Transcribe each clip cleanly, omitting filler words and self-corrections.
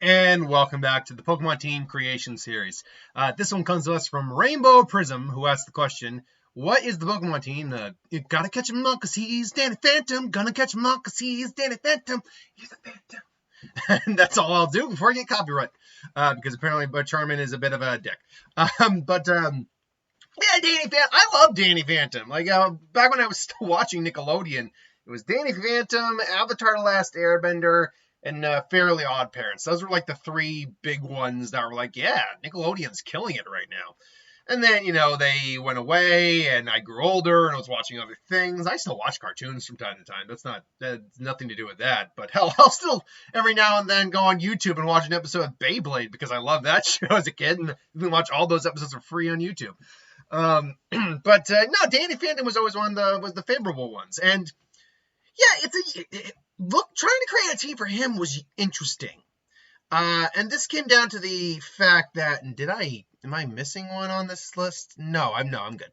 And welcome back to the Pokemon Team Creation Series. This one comes to us from Rainbow Prism, who asked the question, what is the Pokemon team? You gotta catch him up because he's Danny Phantom. Gonna catch him up because he's Danny Phantom. He's a Phantom. And that's all I'll do before I get copyright. Because apparently Butch Charmin is a bit of a dick. Yeah, Danny Phantom. I love Danny Phantom. Back when I was still watching Nickelodeon, it was Danny Phantom, Avatar: The Last Airbender, and Fairly Odd Parents. Those were like the three big ones that were like, yeah, Nickelodeon's killing it right now. And then, they went away, and I grew older, and I was watching other things. I still watch cartoons from time to time. That's nothing to do with that. But hell, I'll still every now and then go on YouTube and watch an episode of Beyblade because I loved that show as a kid, and you can watch all those episodes for free on YouTube. No, Danny Phantom was always one of the favorable ones, and yeah, trying to create a team for him was interesting. And this came down to the fact that, am I missing one on this list? No, I'm good.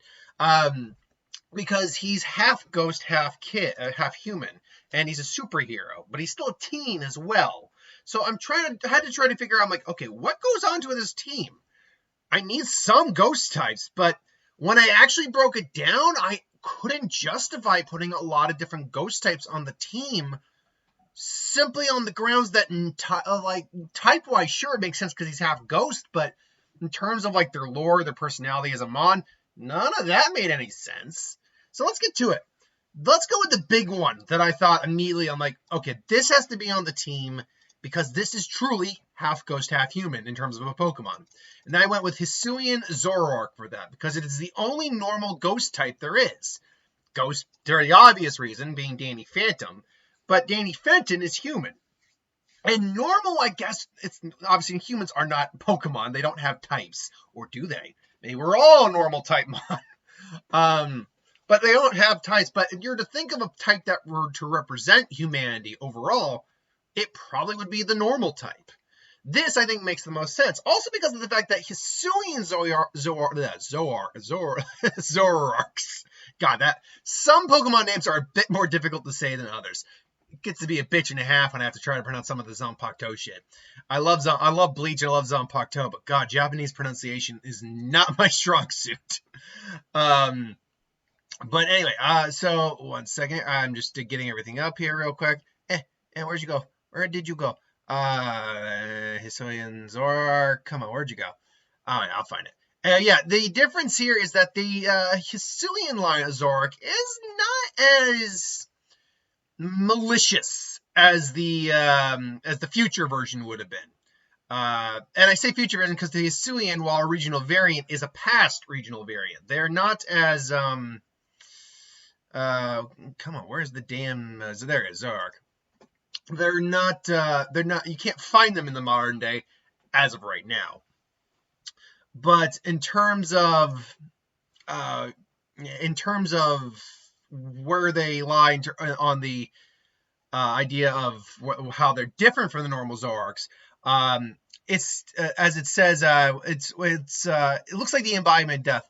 Because he's half ghost, half human, and he's a superhero, but he's still a teen as well. So I had to try to figure out, I'm like, okay, what goes on to this team? I need some ghost types, but when I actually broke it down, I couldn't justify putting a lot of different ghost types on the team simply on the grounds that type-wise, sure, it makes sense because he's half ghost, but in terms of their lore, their personality as a mon, none of that made any sense. So let's get to it. Let's go with the big one that I thought immediately. I'm like, okay, this has to be on the team because this is truly half ghost, half human in terms of a Pokemon. And I went with Hisuian Zoroark for that because it is the only normal ghost type there is. Ghost, for the obvious reason, being Danny Phantom, but Danny Fenton is human. And normal, I guess, it's obviously humans are not Pokemon. They don't have types, or do they? Maybe we're all normal type mon. But they don't have types. But if you're to think of a type that were to represent humanity overall, it probably would be the normal type. This, I think, makes the most sense. Also because of the fact that Hisuian Zoroarks. God, some Pokemon names are a bit more difficult to say than others. It gets to be a bitch and a half when I have to try to pronounce some of the Zanpakuto shit. I love Bleach and I love Zanpakuto, but God, Japanese pronunciation is not my strong suit. But anyway, so 1 second. I'm just getting everything up here real quick. And where'd you go? Where did you go? Hisuian Zoroark. Come on, where'd you go? All right, I'll find it. Yeah, the difference here is that the Hisuian line of Zoroark is not as malicious as the future version would have been. And I say future version because the Hisuian, while a regional variant, is a past regional variant. They're not as come on, where's the damn there it is, Zoroark. They're not you can't find them in the modern day as of right now. But in terms of where they lie on the idea of how they're different from the normal Zoroarks, it's as it says, it looks like the embodiment of death.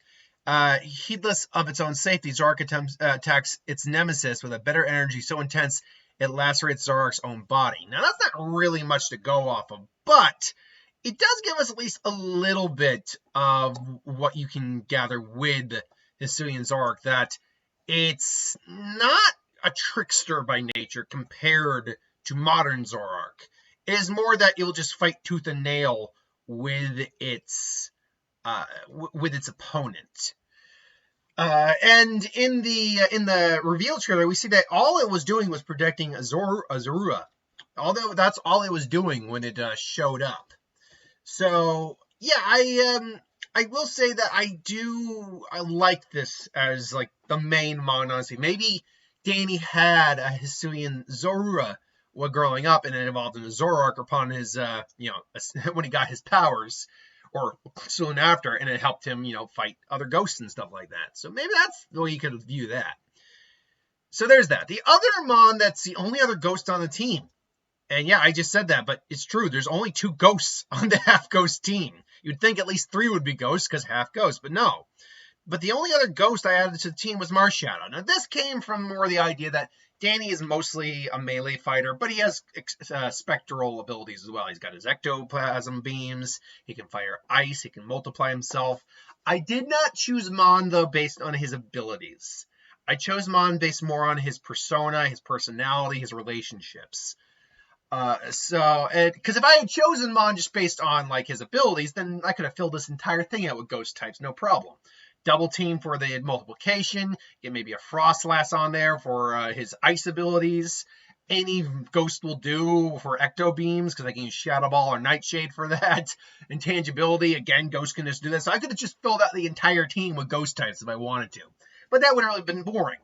Heedless of its own safety, Zoroark attacks its nemesis with a bitter energy so intense it lacerates Zoroark's own body. Now that's not really much to go off of, but it does give us at least a little bit of what you can gather with Hisuian Zoroark, that it's not a trickster by nature compared to modern Zoroark. It is more that it'll just fight tooth and nail with its opponent. And in the reveal trailer, we see that all it was doing was protecting Azura. Although that's all it was doing when it showed up. So yeah, I will say that I like this as the main mon, honestly. Maybe Danny had a Hisuian Zorua while growing up, and it evolved into Zoroark upon his when he got his powers, or soon after, and it helped him fight other ghosts and stuff like that. So maybe that's the way you could view that. So there's that. The other mon that's the only other ghost on the team. And yeah, I just said that, but it's true. There's only 2 ghosts on the half-ghost team. You'd think at least 3 would be ghosts because half-ghosts, but no. But the only other ghost I added to the team was Marshadow. Now, this came from more the idea that Danny is mostly a melee fighter, but he has spectral abilities as well. He's got his ectoplasm beams. He can fire ice. He can multiply himself. I did not choose Mon, though, based on his abilities. I chose Mon based more on his persona, his personality, his relationships. Because if I had chosen Mon just based on like his abilities, then I could have filled this entire thing out with ghost types, no problem. Double team for the multiplication, get maybe a Frostlass on there for his ice abilities. Any ghost will do for ecto beams because I can use Shadow Ball or Nightshade for that. Intangibility, again, ghost can just do this. So I could have just filled out the entire team with ghost types if I wanted to. But that would have really been boring.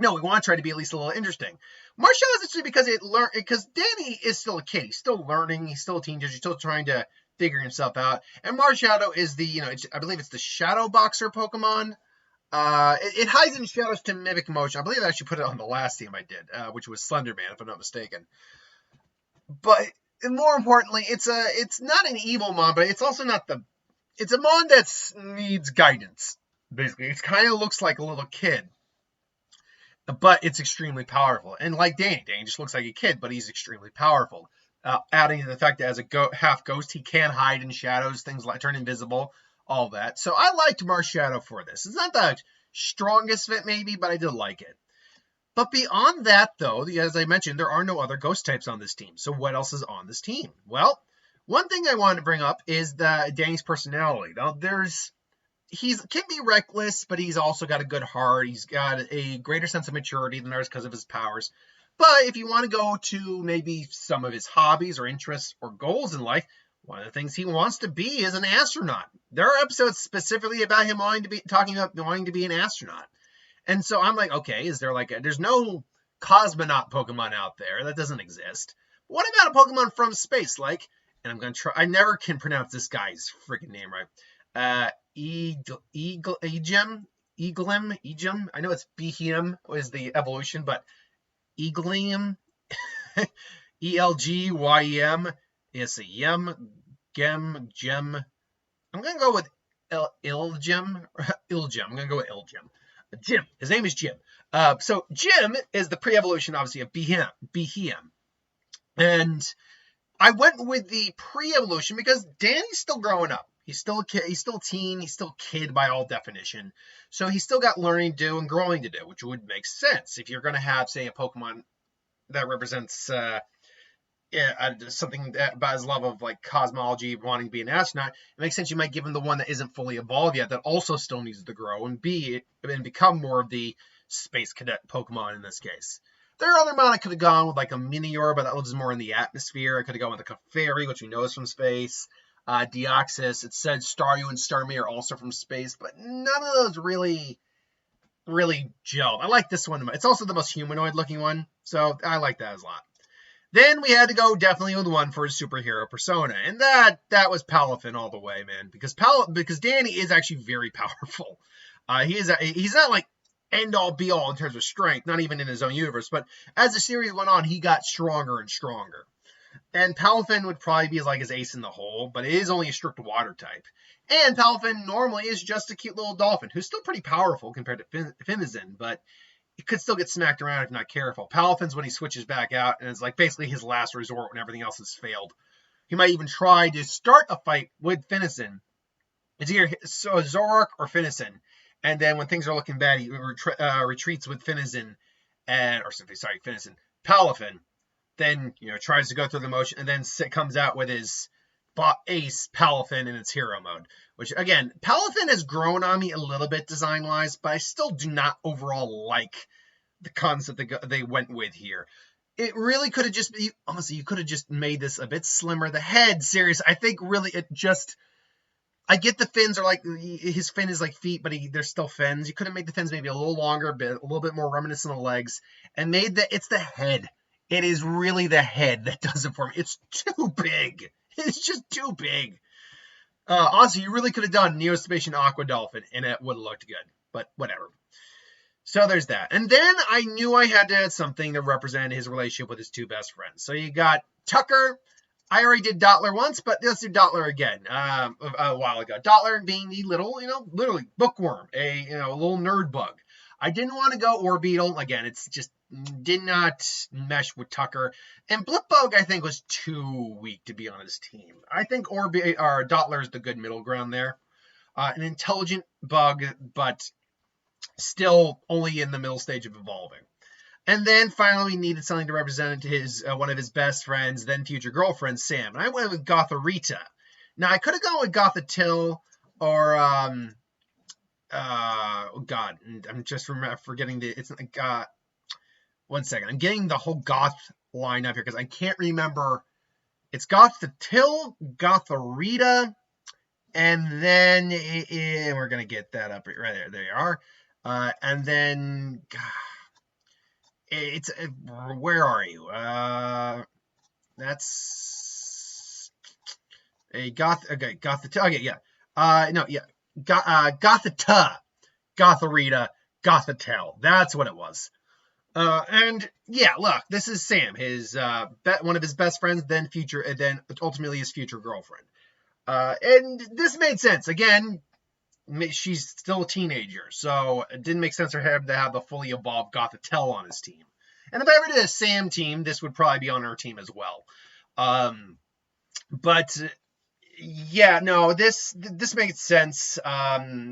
No, we want to try to be at least a little interesting. Marshadow is actually because Danny is still a kid. He's still learning. He's still a teenager. He's still trying to figure himself out. And Marshadow is I believe it's the Shadow Boxer Pokemon. It hides in shadows to mimic motion. I believe I actually put it on the last team I did, which was Slenderman, if I'm not mistaken. But more importantly, it's not an evil Mon, but it's also not it's a Mon that needs guidance. Basically, it kind of looks like a little kid. But it's extremely powerful. And like Danny just looks like a kid, but he's extremely powerful. Adding to the fact that as a half ghost, he can hide in shadows, things like turn invisible, all that. So I liked Marshadow for this. It's not the strongest fit maybe, but I did like it. But beyond that, though, as I mentioned, there are no other ghost types on this team. So what else is on this team? Well, one thing I wanted to bring up is Danny's personality. Now, he can be reckless, but he's also got a good heart. He's got a greater sense of maturity than ours because of his powers. But if you want to go to maybe some of his hobbies or interests or goals in life, one of the things he wants to be is an astronaut. There are episodes specifically about him talking about wanting to be an astronaut. And so I'm like, okay, there's no cosmonaut Pokemon out there. That doesn't exist. But what about a Pokemon from space? And I'm going to try, I never can pronounce this guy's freaking name right. Egem. I know it's Behem is the evolution, but Eaglium, Elgym, is a Gem. I'm going to go with Ilgem. I'm going to go with Ilgem. Jim. His name is Jim. So Jim is the pre-evolution, obviously, of Behem. And I went with the pre-evolution because Danny's still growing up. He's still a kid, he's still a teen, he's still a kid by all definition. So he's still got learning to do and growing to do, which would make sense. If you're going to have, say, a Pokemon that represents something about his love of like cosmology, wanting to be an astronaut, it makes sense you might give him the one that isn't fully evolved yet, that also still needs to grow and become more of the space cadet Pokemon in this case. There are other Mon I could have gone with, like a Minior, but that lives more in the atmosphere. I could have gone with a Clefairy, which we know is from space. Deoxys, it said Staryu and Starmie are also from space, but none of those really gelled. I like this one. It's also the most humanoid looking one, so I like that a lot. Then we had to go definitely with one for his superhero persona, and that was Palafin all the way, man, because Danny is actually very powerful. He's not like end all be all in terms of strength, not even in his own universe, but as the series went on, he got stronger and stronger. And Palafin would probably be like his ace in the hole, but it is only a strict water type. And Palafin normally is just a cute little dolphin, who's still pretty powerful compared to Finizen, but it could still get smacked around if not careful. Palafin's when he switches back out, and it's like basically his last resort when everything else has failed. He might even try to start a fight with Finizen. It's either Zoroark or Finizen. And then when things are looking bad, he retreats with Finizen, Palafin. Then, tries to go through the motion, and then comes out with his ace, Palafin, in its hero mode. Which, again, Palafin has grown on me a little bit design-wise, but I still do not overall like the concept they went with here. It really could have just been, honestly, you could have just made this a bit slimmer. The head, seriously, I think really I get the fins are like, his fin is like feet, but they're still fins. You could have made the fins maybe a little longer, a little bit more reminiscent of legs, and it's the head. It is really the head that does it for me. It's too big. It's just too big. Honestly, you really could have done Neo-Spacian Aqua Dolphin, and it would have looked good. But whatever. So there's that. And then I knew I had to add something to represent his relationship with his two best friends. So you got Tucker. I already did Dottler once, but let's do Dottler again a while ago. Dottler being the little, literally bookworm, a little nerd bug. I didn't want to go Orbeetle. Again, it's just did not mesh with Tucker. And Blipbug, I think, was too weak to be on his team. I think Dottler is the good middle ground there. An intelligent bug, but still only in the middle stage of evolving. And then finally, we needed something to represent his one of his best friends, then future girlfriend, Sam. And I went with Gothorita. Now, I could have gone with Gothitelle or, oh God, I'm just forgetting it's like, one second. I'm getting the whole Goth line up here because I can't remember. It's Gothitelle, Gothorita, and then we're going to get that up right there. There you are. And then, it's, where are you? That's a Gothitelle. Okay, yeah. No, yeah. Gothita, Gothorita, Gothitelle. That's what it was. And yeah, look, this is Sam, his one of his best friends, then ultimately his future girlfriend. And this made sense. Again, she's still a teenager, so it didn't make sense for him to have a fully evolved Gothitelle on his team. And if I ever did a Sam team, this would probably be on her team as well. But yeah, no, this makes sense.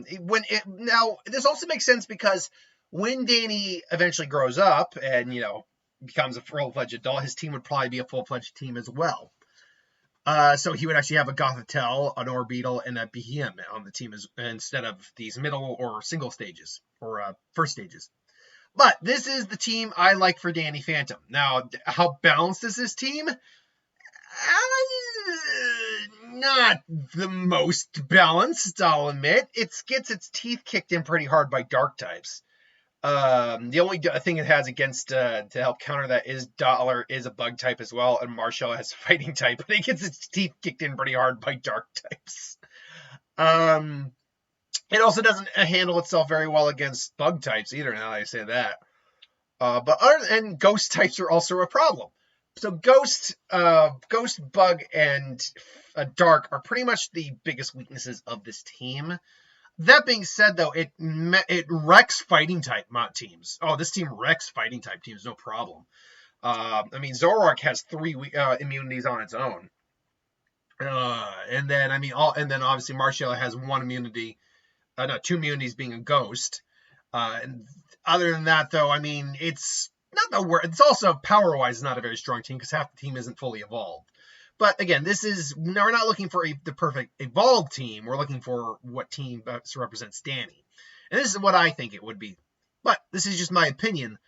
This also makes sense because when Danny eventually grows up and becomes a full-fledged adult, his team would probably be a full-fledged team as well. So he would actually have a Gothitelle, an Orbeetle, and a Behemoth on the team instead of these middle or single stages or first stages. But this is the team I like for Danny Phantom. Now, how balanced is this team? Not the most balanced, I'll admit. It gets its teeth kicked in pretty hard by dark types. The only thing it has against to help counter that is Dottler is a bug type as well, and Marshall has a fighting type, but it gets its teeth kicked in pretty hard by dark types. It also doesn't handle itself very well against bug types either, now that I say that. And ghost types are also a problem. So ghost, bug, and dark are pretty much the biggest weaknesses of this team. That being said, though, it wrecks fighting type teams. Oh, this team wrecks fighting type teams, no problem. I mean, Zoroark has 3 immunities on its own, and then obviously Marshall has 1 immunity, 2 immunities being a ghost. And other than that, though, I mean, it's not the worst. It's also power-wise not a very strong team because half the team isn't fully evolved. But again, we're not looking for the perfect evolved team. We're looking for what team represents Danny. And this is what I think it would be. But this is just my opinion.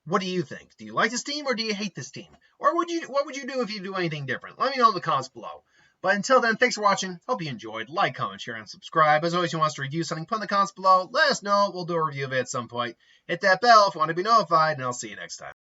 What do you think? Do you like this team or do you hate this team? Or what would you do if you do anything different? Let me know in the comments below. But until then, thanks for watching. Hope you enjoyed. Like, comment, share, and subscribe. As always, if you want us to review something, put in the comments below. Let us know. We'll do a review of it at some point. Hit that bell if you want to be notified, and I'll see you next time.